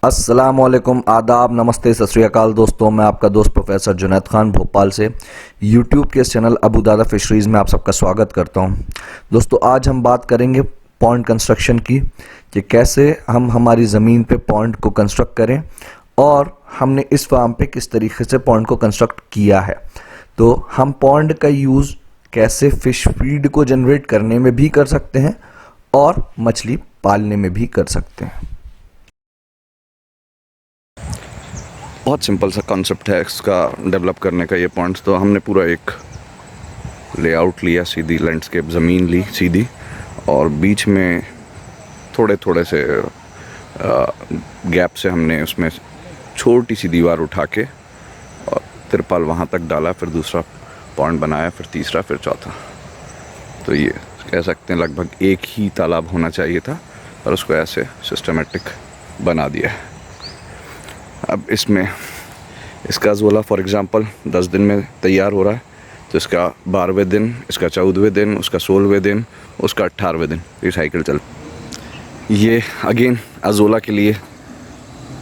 अस्सलामुअलैकुम, आदाब, नमस्ते, सत श्री अकाल दोस्तों। मैं आपका दोस्त प्रोफेसर जुनैद खान भोपाल से यूट्यूब के चैनल अबू दादा फिशरीज़ में आप सबका स्वागत करता हूं। दोस्तों, आज हम बात करेंगे पॉन्ड कंस्ट्रक्शन की कि कैसे हम हमारी ज़मीन पे पॉन्ड को कंस्ट्रक्ट करें और हमने इस फार्म पे किस तरीके से पॉन्ड को कंस्ट्रक्ट किया है। तो हम पॉन्ड का यूज़ कैसे फ़िश फीड को जनरेट करने में भी कर सकते हैं और मछली पालने में भी कर सकते हैं। बहुत सिंपल सा कॉन्सेप्ट है इसका डेवलप करने का। ये पॉइंट्स तो हमने पूरा एक लेआउट लिया, सीधी लैंडस्केप ज़मीन ली सीधी, और बीच में थोड़े थोड़े से गैप से हमने उसमें छोटी सी दीवार उठा के और तिरपाल वहाँ तक डाला, फिर दूसरा पॉइंट बनाया, फिर तीसरा, फिर चौथा। तो ये कह सकते हैं लगभग एक ही तालाब होना चाहिए था, पर उसको ऐसे सिस्टमेटिक बना दिया है। अब इसमें इसका अज़ोला फॉर एग्ज़ाम्पल 10 दिन में तैयार हो रहा है, तो इसका 12वें दिन, इसका 14वें दिन, उसका 16वें दिन, उसका 18वें दिन ये साइकिल चल। ये अगेन अज़ोला के लिए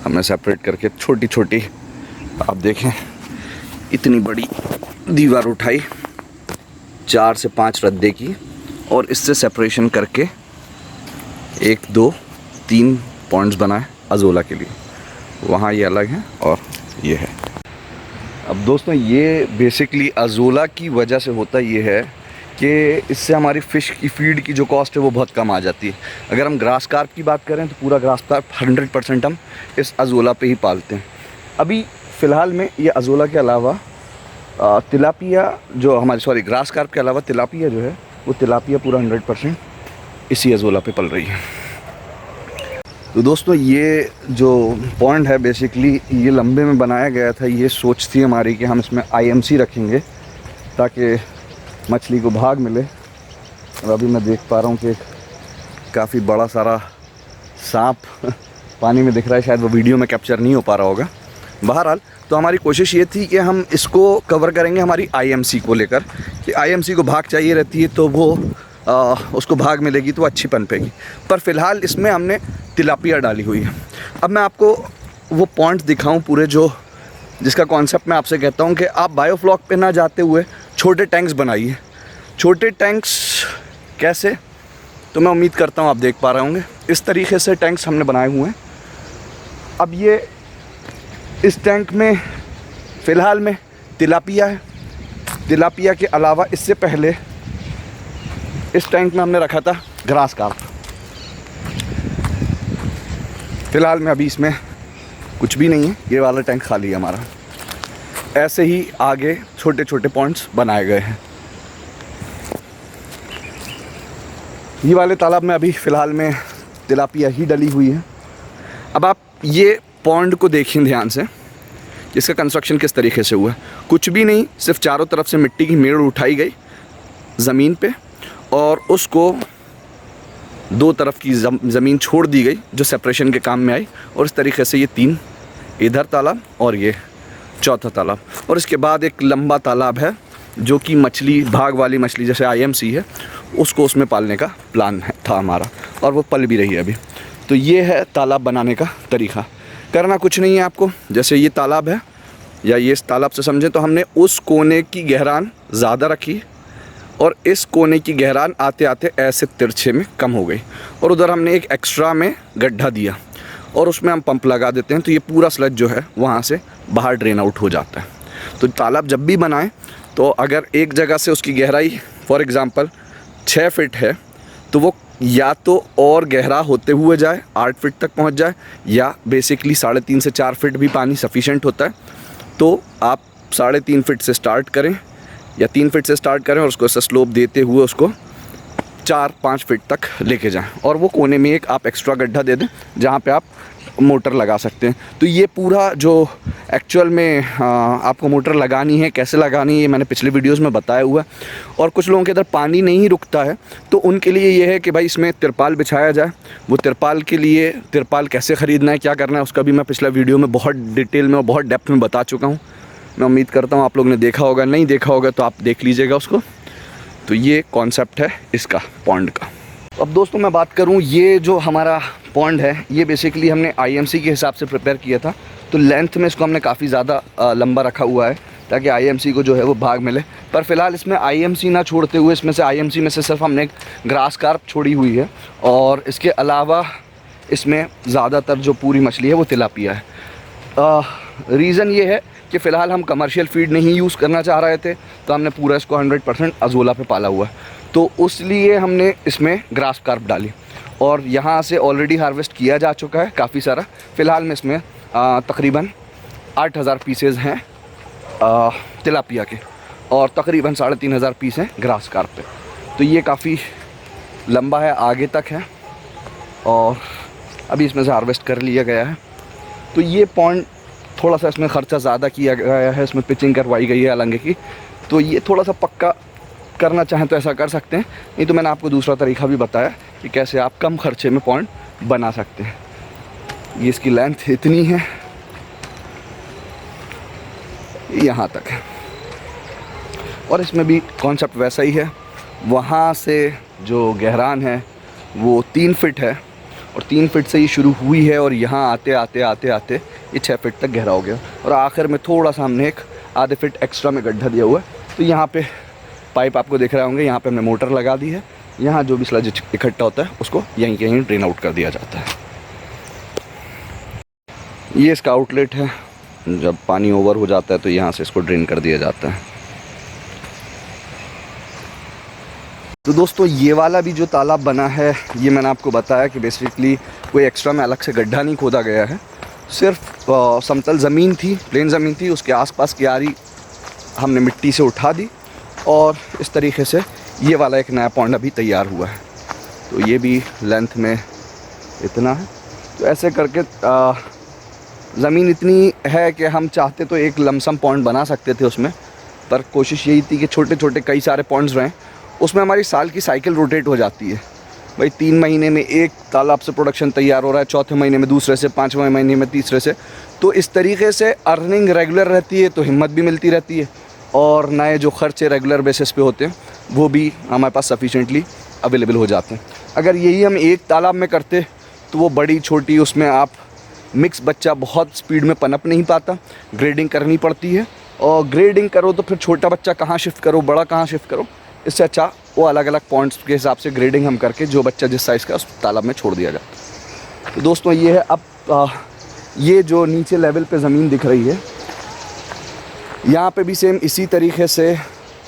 हमने सेपरेट करके छोटी छोटी, आप देखें इतनी बड़ी दीवार उठाई, 4 से 5 रद्दे की, और इससे सेपरेशन करके 1 2 3 पॉइंट्स बनाए अज़ोला के लिए। वहाँ ये अलग है और ये है। अब दोस्तों, ये बेसिकली अज़ोला की वजह से होता ये है कि इससे हमारी फ़िश की फ़ीड की जो कॉस्ट है वो बहुत कम आ जाती है। अगर हम ग्रास कार्प की बात करें तो पूरा ग्रास कार्प 100% हम इस अज़ोला पे ही पालते हैं। अभी फ़िलहाल में ये अज़ोला के अलावा तिलापिया जो हमारी ग्रास कार्प के अलावा तिलापिया जो है वो तिलापिया पूरा 100% इसी अज़ोला पे पल रही है। तो दोस्तों, ये जो पॉइंट है बेसिकली ये लंबे में बनाया गया था। ये सोच थी हमारी कि हम इसमें IMC रखेंगे ताकि मछली को भाग मिले। और अभी मैं देख पा रहा हूँ कि काफ़ी बड़ा सारा सांप पानी में दिख रहा है, शायद वो वीडियो में कैप्चर नहीं हो पा रहा होगा। बहरहाल, तो हमारी कोशिश ये थी कि हम इसको कवर करेंगे हमारी IMC को लेकर, कि IMC को भाग चाहिए रहती है तो वो उसको भाग मिलेगी तो अच्छी पनपेगी। पर फ़िलहाल इसमें हमने तिलापिया डाली हुई है। अब मैं आपको वो पॉइंट्स दिखाऊं पूरे, जो जिसका कॉन्सेप्ट मैं आपसे कहता हूं कि आप बायोफ्लॉक पे ना जाते हुए छोटे टैंक्स बनाइए। छोटे टैंक्स कैसे, तो मैं उम्मीद करता हूं आप देख पा रहे होंगे। इस तरीके से टैंक्स हमने बनाए हुए हैं। अब ये इस टैंक में फ़िलहाल में तिलापिया है। तिलापिया के अलावा इससे पहले इस टैंक में हमने रखा था ग्रास कार्प। फ़िलहाल में अभी इसमें कुछ भी नहीं है, ये वाला टैंक खाली है हमारा। ऐसे ही आगे छोटे छोटे पॉइंट्स बनाए गए हैं। ये वाले तालाब में अभी फ़िलहाल में तिलापिया ही डली हुई है। अब आप ये पॉन्ड को देखें ध्यान से, इसका कंस्ट्रक्शन किस तरीके से हुआ है। कुछ भी नहीं, सिर्फ चारों तरफ से मिट्टी की मेड़ उठाई गई ज़मीन पे और उसको 2 तरफ की ज़मीन छोड़ दी गई जो सेपरेशन के काम में आई, और इस तरीके से ये 3 इधर तालाब और ये चौथा तालाब, और इसके बाद एक लंबा तालाब है जो कि मछली, भाग वाली मछली जैसे IMC है, उसको उसमें पालने का प्लान था हमारा, और वो पल भी रही है अभी। तो ये है तालाब बनाने का तरीका। करना कुछ नहीं है आपको। जैसे ये तालाब है, या ये इस तालाब से समझें तो हमने उस कोने की गहरान ज़्यादा रखी और इस कोने की गहरान आते आते ऐसे तिरछे में कम हो गई, और उधर हमने एक एक्स्ट्रा में गड्ढा दिया और उसमें हम पंप लगा देते हैं, तो ये पूरा स्लज जो है वहाँ से बाहर ड्रेन आउट हो जाता है। तो तालाब जब भी बनाएं तो अगर एक जगह से उसकी गहराई फॉर एग्ज़ाम्पल 6 फीट है, तो वो या तो और गहरा होते हुए जाए, 8 फीट तक पहुँच जाए, या बेसिकली 3.5 से 4 फीट भी पानी सफिशेंट होता है। तो आप 3.5 फीट से स्टार्ट करें या 3 फीट से स्टार्ट करें और उसको ऐसा स्लोप देते हुए उसको 4-5 फीट तक लेके जाएं, और वो कोने में एक आप एक्स्ट्रा गड्ढा दे दें जहाँ पे आप मोटर लगा सकते हैं। तो ये पूरा जो एक्चुअल में आपको मोटर लगानी है, कैसे लगानी है, ये मैंने पिछले वीडियोस में बताया हुआ है। और कुछ लोगों के इधर पानी नहीं रुकता है, तो उनके लिए ये है कि भाई इसमें तिरपाल बिछाया जाए। वो तिरपाल के लिए तिरपाल कैसे ख़रीदना है, क्या करना है, उसका भी मैं पिछला वीडियो में बहुत डिटेल में और बहुत डेप्थ में बता चुका हूँ। मैं उम्मीद करता हूँ आप लोग ने देखा होगा, नहीं देखा होगा तो आप देख लीजिएगा उसको। तो ये कॉन्सेप्ट है इसका पॉन्ड का। अब दोस्तों मैं बात करूं, ये जो हमारा पॉन्ड है ये बेसिकली हमने आईएमसी के हिसाब से प्रिपेयर किया था। तो लेंथ में इसको हमने काफ़ी ज़्यादा लंबा रखा हुआ है ताकि आईएमसी को जो है वो भाग मिले। पर फिलहाल इसमें आईएमसी ना छोड़ते हुए इसमें से आईएमसी में से सिर्फ हमने एक ग्रास कार्प छोड़ी हुई है, और इसके अलावा इसमें ज़्यादातर जो पूरी मछली है वो तिलापिया है। रीज़न ये है कि फ़िलहाल हम कमर्शियल फीड नहीं यूज़ करना चाह रहे थे, तो हमने पूरा इसको 100% अज़ोला पे पाला हुआ है, तो उसलिए हमने इसमें ग्रास कार्प डाली। और यहाँ से ऑलरेडी हार्वेस्ट किया जा चुका है काफ़ी सारा। फ़िलहाल में इसमें तकरीबन 8000 पीसेज़ हैं तिलापिया के, और तकरीबन 3500 पीस हैं ग्रास कार्प पे। तो ये काफ़ी लंबा है, आगे तक है, और अभी इसमें से हार्वेस्ट कर लिया गया है। तो ये पॉन्ड थोड़ा सा इसमें ख़र्चा ज़्यादा किया गया है, इसमें पिचिंग करवाई गई है अलंगे की, तो ये थोड़ा सा पक्का करना चाहें तो ऐसा कर सकते हैं, नहीं तो मैंने आपको दूसरा तरीका भी बताया कि कैसे आप कम खर्चे में पॉन्ड बना सकते हैं। ये इसकी लेंथ इतनी है, यहाँ तक है, और इसमें भी कॉन्सेप्ट वैसा ही है। वहाँ से जो गहरान है वो 3 फीट है, और 3 फीट से ये शुरू हुई है, और यहाँ आते आते आते आते ये 6 फीट तक गहरा हो गया, और आखिर में थोड़ा सा हमने एक आधे फीट एक्स्ट्रा में गड्ढा दिया हुआ है। तो यहाँ पे पाइप आपको दिख रहे होंगे, यहाँ पे हमने मोटर लगा दी है, यहाँ जो भी स्लज इकट्ठा होता है उसको यहीं कहीं ड्रेन आउट कर दिया जाता है। ये इसका आउटलेट है, जब पानी ओवर हो जाता है तो यहाँ से इसको ड्रेन कर दिया जाता है। तो दोस्तों ये वाला भी जो तालाब बना है, ये मैंने आपको बताया कि बेसिकली कोई एक्स्ट्रा में अलग से गड्ढा नहीं खोदा गया है, सिर्फ समतल ज़मीन थी, प्लेन ज़मीन थी, उसके आसपास क्यारी हमने मिट्टी से उठा दी, और इस तरीके से ये वाला एक नया पॉन्ड अभी तैयार हुआ है। तो ये भी लेंथ में इतना है। तो ऐसे करके ज़मीन इतनी है कि हम चाहते तो एक लमसम पॉन्ड बना सकते थे उसमें, पर कोशिश यही थी कि छोटे छोटे कई सारे पॉन्ड्स रहें, उसमें हमारी साल की साइकिल रोटेट हो जाती है। भाई 3 महीने में एक तालाब से प्रोडक्शन तैयार हो रहा है, चौथे महीने में दूसरे से, 5वें महीने में तीसरे से, तो इस तरीके से अर्निंग रेगुलर रहती है, तो हिम्मत भी मिलती रहती है, और नए जो खर्चे रेगुलर बेसिस पे होते हैं वो भी हमारे पास सफिशेंटली अवेलेबल हो जाते हैं। अगर यही हम एक तालाब में करते तो वो बड़ी छोटी, उसमें आप मिक्स बच्चा बहुत स्पीड में पनप नहीं पाता, ग्रेडिंग करनी पड़ती है, और ग्रेडिंग करो तो फिर छोटा बच्चा कहाँ शिफ्ट करो, बड़ा कहाँ शिफ्ट करो, इससे अच्छा वो अलग अलग पॉइंट्स के हिसाब से ग्रेडिंग हम करके जो बच्चा जिस साइज़ का उस तालाब में छोड़ दिया जाता है। तो दोस्तों ये है। अब ये जो नीचे लेवल पे ज़मीन दिख रही है, यहाँ पे भी सेम इसी तरीके से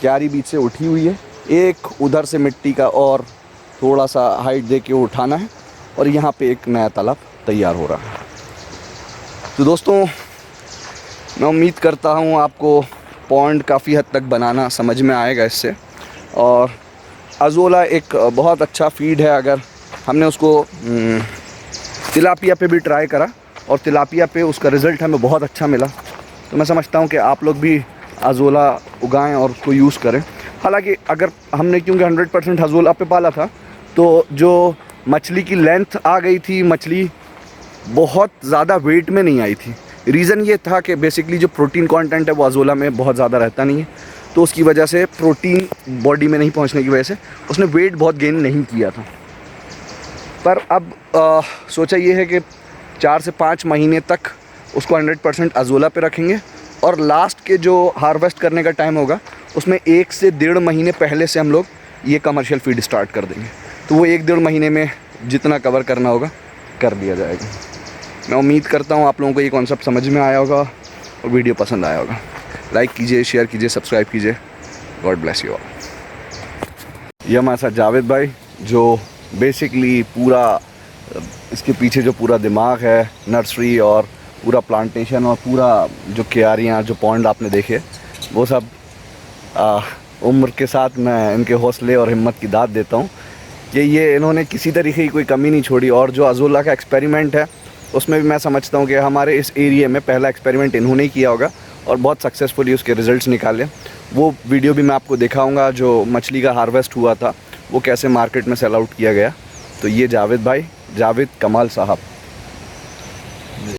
क्यारी बीच से उठी हुई है, एक उधर से मिट्टी का और थोड़ा सा हाइट दे के उठाना है, और यहाँ पे एक नया तालाब तैयार हो रहा है। तो दोस्तों मैं उम्मीद करता हूँ आपको पॉन्ड काफ़ी हद तक बनाना समझ में आएगा इससे, और अज़ोला एक बहुत अच्छा फीड है। अगर हमने उसको तिलापिया पे भी ट्राई करा और तिलापिया पे उसका रिज़ल्ट हमें बहुत अच्छा मिला, तो मैं समझता हूँ कि आप लोग भी अज़ोला उगाएं और उसको यूज़ करें। हालांकि अगर हमने क्योंकि 100% अज़ोला पे पाला था, तो जो मछली की लेंथ आ गई थी, मछली बहुत ज़्यादा वेट में नहीं आई थी। रीज़न ये था कि बेसिकली जो प्रोटीन कंटेंट है वो अज़ोला में बहुत ज़्यादा रहता नहीं है, तो उसकी वजह से प्रोटीन बॉडी में नहीं पहुंचने की वजह से उसने वेट बहुत गेन नहीं किया था। पर अब सोचा ये है कि 4 से 5 महीने तक उसको 100% अज़ोला पे रखेंगे, और लास्ट के जो हार्वेस्ट करने का टाइम होगा उसमें 1 से 1.5 महीने पहले से हम लोग ये कमर्शियल फीड स्टार्ट कर देंगे। तो वो 1-1.5 महीने में जितना कवर करना होगा कर दिया जाएगा। मैं उम्मीद करता हूँ आप लोगों को ये कॉन्सेप्ट समझ में आया होगा और वीडियो पसंद आया होगा। लाइक कीजिए, शेयर कीजिए, सब्सक्राइब कीजिए। God bless you all. ये हमारे साथ जावेद भाई, जो बेसिकली पूरा इसके पीछे जो पूरा दिमाग है, नर्सरी और पूरा प्लांटेशन और पूरा जो क्यारियाँ, जो पॉन्ड आपने देखे, वो सब उम्र के साथ मैं इनके हौसले और हिम्मत की दाद देता हूँ कि ये इन्होंने किसी तरीके की कोई कमी नहीं छोड़ी। और जो अज़ोला का एक्सपेरिमेंट है उसमें भी मैं समझता हूँ कि हमारे इस एरिया में पहला एक्सपेरिमेंट इन्होंने ही किया होगा और बहुत सक्सेसफुली उसके रिज़ल्ट्स निकाले। वो वीडियो भी मैं आपको दिखाऊंगा, जो मछली का हार्वेस्ट हुआ था वो कैसे मार्केट में सेल आउट किया गया। तो ये जावेद भाई, जावेद कमाल साहब।